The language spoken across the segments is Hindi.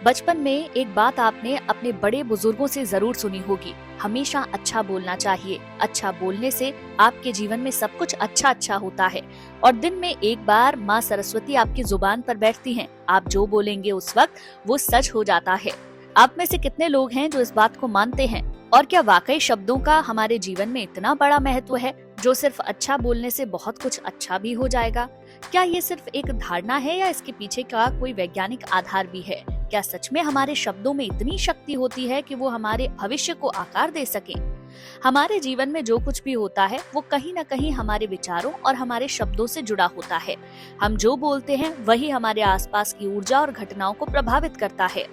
बचपन में एक बात आपने अपने बड़े बुजुर्गों से जरूर सुनी होगी, हमेशा अच्छा बोलना चाहिए। अच्छा बोलने से आपके जीवन में सब कुछ अच्छा अच्छा होता है। और दिन में एक बार माँ सरस्वती आपकी जुबान पर बैठती हैं। आप जो बोलेंगे उस वक्त वो सच हो जाता है। आप में से कितने लोग हैं जो इस बात को मानते हैं? और क्या वाकई शब्दों का हमारे जीवन में इतना बड़ा महत्व है, जो सिर्फ अच्छा बोलने से बहुत कुछ अच्छा भी हो जाएगा? क्या ये सिर्फ एक धारणा है या इसके पीछे का कोई वैज्ञानिक आधार भी है? क्या सच में हमारे शब्दों में इतनी शक्ति होती है कि वो हमारे भविष्य को आकार दे सके? हमारे जीवन में जो कुछ भी होता है वो कहीं न कहीं हमारे विचारों और हमारे शब्दों से जुड़ा होता है। हम जो बोलते हैं वही हमारे आसपास की ऊर्जा और घटनाओं को प्रभावित करता है।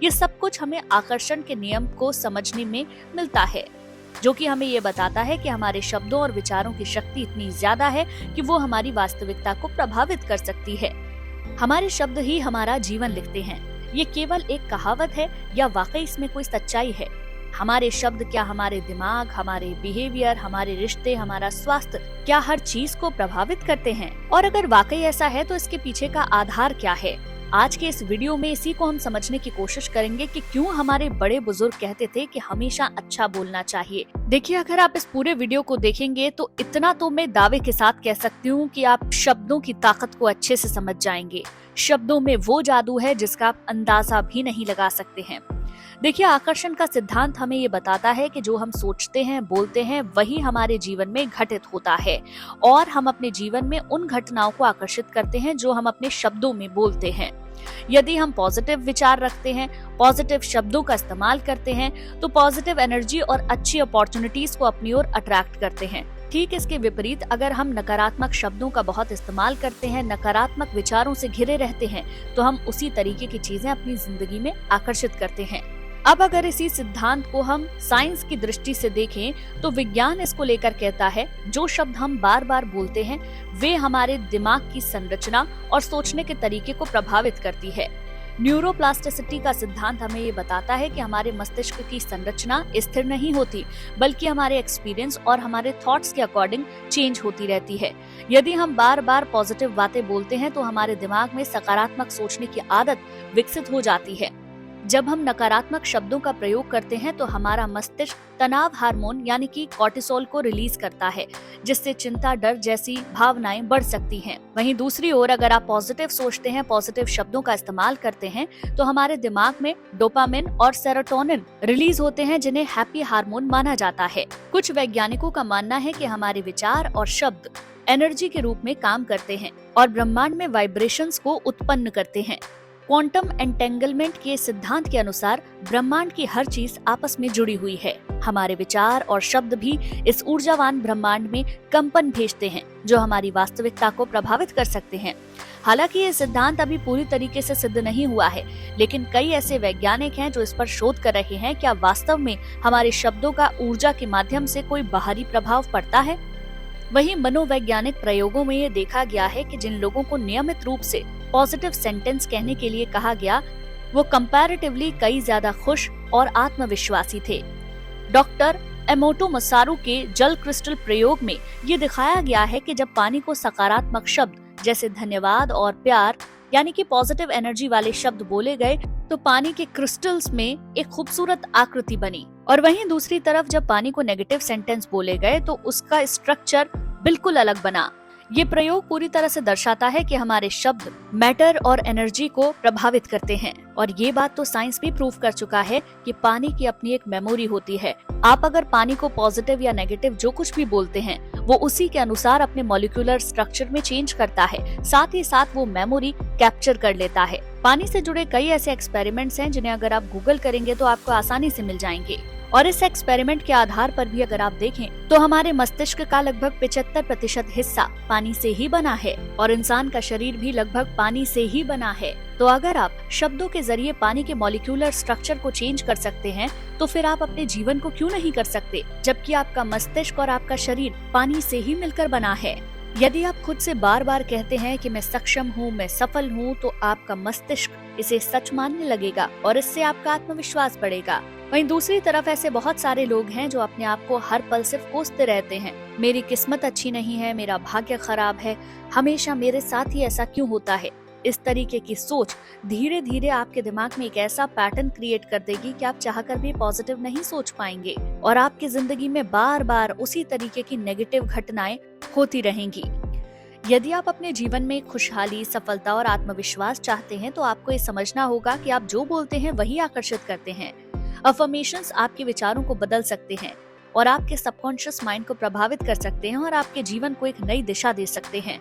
ये सब कुछ हमें आकर्षण के नियम को समझने में मिलता है, जो कि हमें ये बताता है कि हमारे शब्दों और विचारों की शक्ति इतनी ज्यादा है कि वो हमारी वास्तविकता को प्रभावित कर सकती है। हमारे शब्द ही हमारा जीवन लिखते हैं। ये केवल एक कहावत है या वाकई इसमें कोई सच्चाई है? हमारे शब्द क्या हमारे दिमाग, हमारे बिहेवियर, हमारे रिश्ते, हमारा स्वास्थ्य, क्या हर चीज को प्रभावित करते हैं? और अगर वाकई ऐसा है तो इसके पीछे का आधार क्या है? आज के इस वीडियो में इसी को हम समझने की कोशिश करेंगे कि क्यों हमारे बड़े बुजुर्ग कहते थे कि हमेशा अच्छा बोलना चाहिए। देखिए, अगर आप इस पूरे वीडियो को देखेंगे तो इतना तो मैं दावे के साथ कह सकती हूँ कि आप शब्दों की ताकत को अच्छे से समझ जाएंगे। शब्दों में वो जादू है जिसका आप अंदाजा भी नहीं लगा सकते हैं। देखिए, आकर्षण का सिद्धांत हमें ये बताता है कि जो हम सोचते हैं, बोलते हैं, वही हमारे जीवन में घटित होता है और हम अपने जीवन में उन घटनाओं को आकर्षित करते हैं जो हम अपने शब्दों में बोलते हैं। यदि हम पॉजिटिव विचार रखते हैं, पॉजिटिव शब्दों का इस्तेमाल करते हैं, तो पॉजिटिव एनर्जी और अच्छी अपॉर्चुनिटीज को अपनी ओर अट्रैक्ट करते हैं। ठीक इसके विपरीत अगर हम नकारात्मक शब्दों का बहुत इस्तेमाल करते हैं, नकारात्मक विचारों से घिरे रहते हैं, तो हम उसी तरीके की चीजें अपनी जिंदगी में आकर्षित करते हैं। अब अगर इसी सिद्धांत को हम साइंस की दृष्टि से देखें तो विज्ञान इसको लेकर कहता है जो शब्द हम बार बार बोलते हैं वे हमारे दिमाग की संरचना और सोचने के तरीके को प्रभावित करती है। न्यूरोप्लास्टिसिटी का सिद्धांत हमें ये बताता है कि हमारे मस्तिष्क की संरचना स्थिर नहीं होती, बल्कि हमारे एक्सपीरियंस और हमारे थॉट्स के अकॉर्डिंग चेंज होती रहती है। यदि हम बार बार पॉजिटिव बातें बोलते हैं तो हमारे दिमाग में सकारात्मक सोचने की आदत विकसित हो जाती है। जब हम नकारात्मक शब्दों का प्रयोग करते हैं तो हमारा मस्तिष्क तनाव हार्मोन यानी कि कॉर्टिसोल को रिलीज करता है, जिससे चिंता, डर जैसी भावनाएं बढ़ सकती हैं। वहीं दूसरी ओर अगर आप पॉजिटिव सोचते हैं, पॉजिटिव शब्दों का इस्तेमाल करते हैं, तो हमारे दिमाग में डोपामिन और सेरोटोनिन रिलीज होते हैं, जिन्हें हैप्पी हार्मोन माना जाता है। कुछ वैज्ञानिकों का मानना है कि हमारे विचार और शब्द एनर्जी के रूप में काम करते हैं और ब्रह्मांड में वाइब्रेशंस को उत्पन्न करते हैं। क्वांटम एंटेंगलमेंट के सिद्धांत के अनुसार ब्रह्मांड की हर चीज आपस में जुड़ी हुई है। हमारे विचार और शब्द भी इस ऊर्जावान ब्रह्मांड में कंपन भेजते हैं, जो हमारी वास्तविकता को प्रभावित कर सकते हैं। हालांकि ये सिद्धांत अभी पूरी तरीके से सिद्ध नहीं हुआ है, लेकिन कई ऐसे वैज्ञानिक हैं जो इस पर शोध कर रहे हैं क्या वास्तव में हमारे शब्दों का ऊर्जा के माध्यम से कोई बाहरी प्रभाव पड़ता है। वहीं मनोवैज्ञानिक प्रयोगों में ये देखा गया है कि जिन लोगों को नियमित रूप से पॉजिटिव सेंटेंस कहने के लिए कहा गया, वो कंपैरेटिवली कई ज्यादा खुश और आत्मविश्वासी थे। डॉक्टर एमोटो मसारू के जल क्रिस्टल प्रयोग में ये दिखाया गया है कि जब पानी को सकारात्मक शब्द जैसे धन्यवाद और प्यार यानी कि पॉजिटिव एनर्जी वाले शब्द बोले गए तो पानी के क्रिस्टल्स में एक खूबसूरत आकृति बनी, और वहीं दूसरी तरफ जब पानी को नेगेटिव सेंटेंस बोले गए तो उसका स्ट्रक्चर बिल्कुल अलग बना। ये प्रयोग पूरी तरह से दर्शाता है कि हमारे शब्द मैटर और एनर्जी को प्रभावित करते हैं, और ये बात तो साइंस भी प्रूव कर चुका है कि पानी की अपनी एक मेमोरी होती है। आप अगर पानी को पॉजिटिव या नेगेटिव जो कुछ भी बोलते हैं वो उसी के अनुसार अपने मॉलिक्यूलर स्ट्रक्चर में चेंज करता है, साथ ही साथ वो मेमोरी कैप्चर कर लेता है। पानी से जुड़े कई ऐसे एक्सपेरिमेंट्स हैं जिन्हें अगर आप गूगल करेंगे तो आपको आसानी से मिल जाएंगे, और इस एक्सपेरिमेंट के आधार पर भी अगर आप देखें तो हमारे मस्तिष्क का लगभग 75% हिस्सा पानी से ही बना है और इंसान का शरीर भी लगभग पानी से ही बना है। तो अगर आप शब्दों के जरिए पानी के मॉलिक्यूलर स्ट्रक्चर को चेंज कर सकते हैं तो फिर आप अपने जीवन को क्यों नहीं कर सकते, जबकि आपका मस्तिष्क और आपका शरीर पानी से ही मिलकर बना है। यदि आप खुद से बार बार कहते हैं कि मैं सक्षम हूँ, मैं सफल हूँ, तो आपका मस्तिष्क इसे सच मानने लगेगा और इससे आपका आत्मविश्वास बढ़ेगा। वहीं दूसरी तरफ ऐसे बहुत सारे लोग हैं जो अपने आप को हर पल सिर्फ कोसते रहते हैं, मेरी किस्मत अच्छी नहीं है, मेरा भाग्य खराब है, हमेशा मेरे साथ ही ऐसा क्यों होता है। इस तरीके की सोच धीरे धीरे आपके दिमाग में एक ऐसा पैटर्न क्रिएट कर देगी कि आप चाहकर भी पॉजिटिव नहीं सोच पाएंगे और आपकी जिंदगी में बार बार उसी तरीके की नेगेटिव घटनाएं होती रहेंगी। यदि आप अपने जीवन में खुशहाली, सफलता और आत्मविश्वास चाहते हैं तो आपको ये समझना होगा कि आप जो बोलते हैं वही आकर्षित करते हैं। अफर्मेशंस आपके विचारों को बदल सकते हैं और आपके सबकॉन्शियस माइंड को प्रभावित कर सकते हैं और आपके जीवन को एक नई दिशा दे सकते हैं।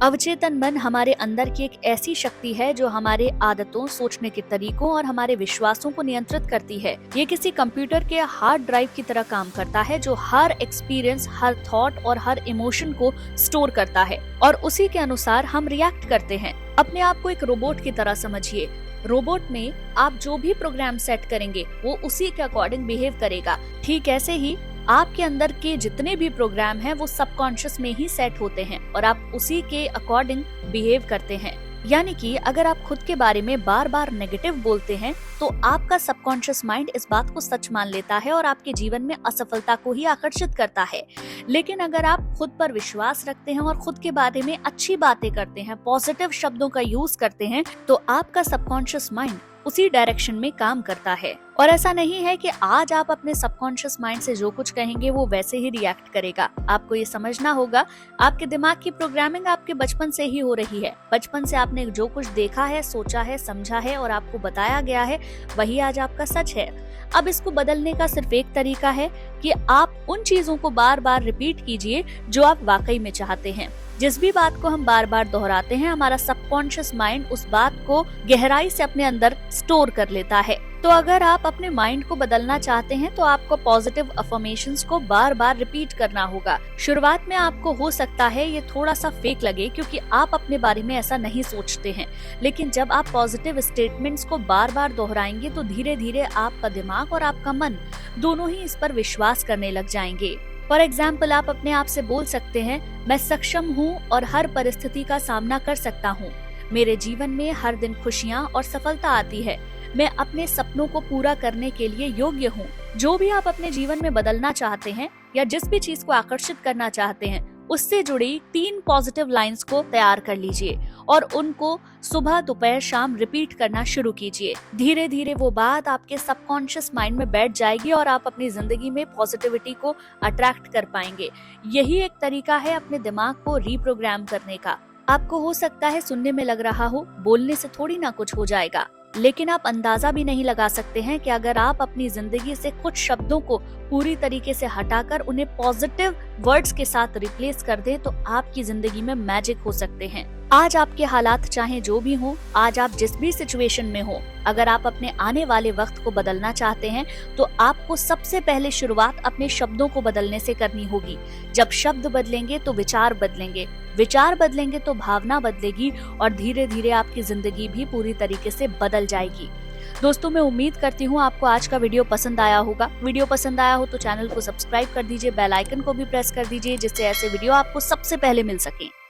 अवचेतन मन हमारे अंदर की एक ऐसी शक्ति है जो हमारे आदतों, सोचने के तरीकों और हमारे विश्वासों को नियंत्रित करती है। ये किसी कंप्यूटर के हार्ड ड्राइव की तरह काम करता है जो हर एक्सपीरियंस, हर थॉट और हर इमोशन को स्टोर करता है और उसी के अनुसार हम रिएक्ट करते हैं। अपने आप को एक रोबोट की तरह समझिए। रोबोट में आप जो भी प्रोग्राम सेट करेंगे वो उसी के अकॉर्डिंग बिहेव करेगा। ठीक ऐसे ही आपके अंदर के जितने भी प्रोग्राम हैं वो सबकॉन्शियस में ही सेट होते हैं और आप उसी के अकॉर्डिंग बिहेव करते हैं। यानी कि अगर आप खुद के बारे में बार बार नेगेटिव बोलते हैं तो आपका सबकॉन्शियस माइंड इस बात को सच मान लेता है और आपके जीवन में असफलता को ही आकर्षित करता है। लेकिन अगर आप खुद पर विश्वास रखते हैं और खुद के बारे में अच्छी बातें करते हैं, पॉजिटिव शब्दों का यूज करते हैं, तो आपका सबकॉन्शियस माइंड उसी डायरेक्शन में काम करता है। और ऐसा नहीं है कि आज आप अपने सबकॉन्शियस माइंड से जो कुछ कहेंगे वो वैसे ही रिएक्ट करेगा। आपको ये समझना होगा, आपके दिमाग की प्रोग्रामिंग आपके बचपन से ही हो रही है। बचपन से आपने जो कुछ देखा है, सोचा है, समझा है और आपको बताया गया है, वही आज आपका सच है। अब इसको बदलने का सिर्फ एक तरीका है कि आप उन चीजों को बार बार रिपीट कीजिए जो आप वाकई में चाहते हैं। जिस भी बात को हम बार बार दोहराते हैं, हमारा सबकॉन्शियस माइंड उस बात को गहराई से अपने अंदर स्टोर कर लेता है। तो अगर आप अपने माइंड को बदलना चाहते हैं तो आपको पॉजिटिव अफर्मेशंस को बार बार रिपीट करना होगा। शुरुआत में आपको हो सकता है ये थोड़ा सा फेक लगे क्योंकि आप अपने बारे में ऐसा नहीं सोचते हैं, लेकिन जब आप पॉजिटिव स्टेटमेंट्स को बार बार दोहराएंगे तो धीरे धीरे आपका दिमाग और आपका मन दोनों ही इस पर विश्वास करने लग जाएंगे। फॉर एग्जाम्पल, आप अपने आप से बोल सकते हैं, मैं सक्षम हूँ और हर परिस्थिति का सामना कर सकता हूँ। मेरे जीवन में हर दिन खुशियाँ और सफलता आती है। मैं अपने सपनों को पूरा करने के लिए योग्य हूँ। जो भी आप अपने जीवन में बदलना चाहते हैं या जिस भी चीज को आकर्षित करना चाहते हैं, उससे जुड़ी 3 पॉजिटिव लाइंस को तैयार कर लीजिए और उनको सुबह, दोपहर, शाम रिपीट करना शुरू कीजिए। धीरे धीरे वो बात आपके सबकॉन्शियस माइंड में बैठ जाएगी और आप अपनी जिंदगी में पॉजिटिविटी को अट्रैक्ट कर पाएंगे। यही एक तरीका है अपने दिमाग को रीप्रोग्राम करने का। आपको हो सकता है सुनने में लग रहा हो, बोलने से थोड़ी ना कुछ हो जाएगा, लेकिन आप अंदाजा भी नहीं लगा सकते हैं कि अगर आप अपनी जिंदगी से कुछ शब्दों को पूरी तरीके से हटाकर उन्हें पॉजिटिव वर्ड्स के साथ रिप्लेस कर दें तो आपकी जिंदगी में मैजिक हो सकते हैं। आज आपके हालात चाहे जो भी हो, आज आप जिस भी सिचुएशन में हो, अगर आप अपने आने वाले वक्त को बदलना चाहते हैं तो आपको सबसे पहले शुरुआत अपने शब्दों को बदलने से करनी होगी। जब शब्द बदलेंगे तो विचार बदलेंगे, विचार बदलेंगे तो भावना बदलेगी और धीरे धीरे आपकी जिंदगी भी पूरी तरीके से बदल जाएगी। दोस्तों, मैं उम्मीद करती हूँ आपको आज का वीडियो पसंद आया होगा। वीडियो पसंद आया हो तो चैनल को सब्सक्राइब कर दीजिए, बेल आइकन को भी प्रेस कर दीजिए जिससे ऐसे वीडियो आपको सबसे पहले मिल सके।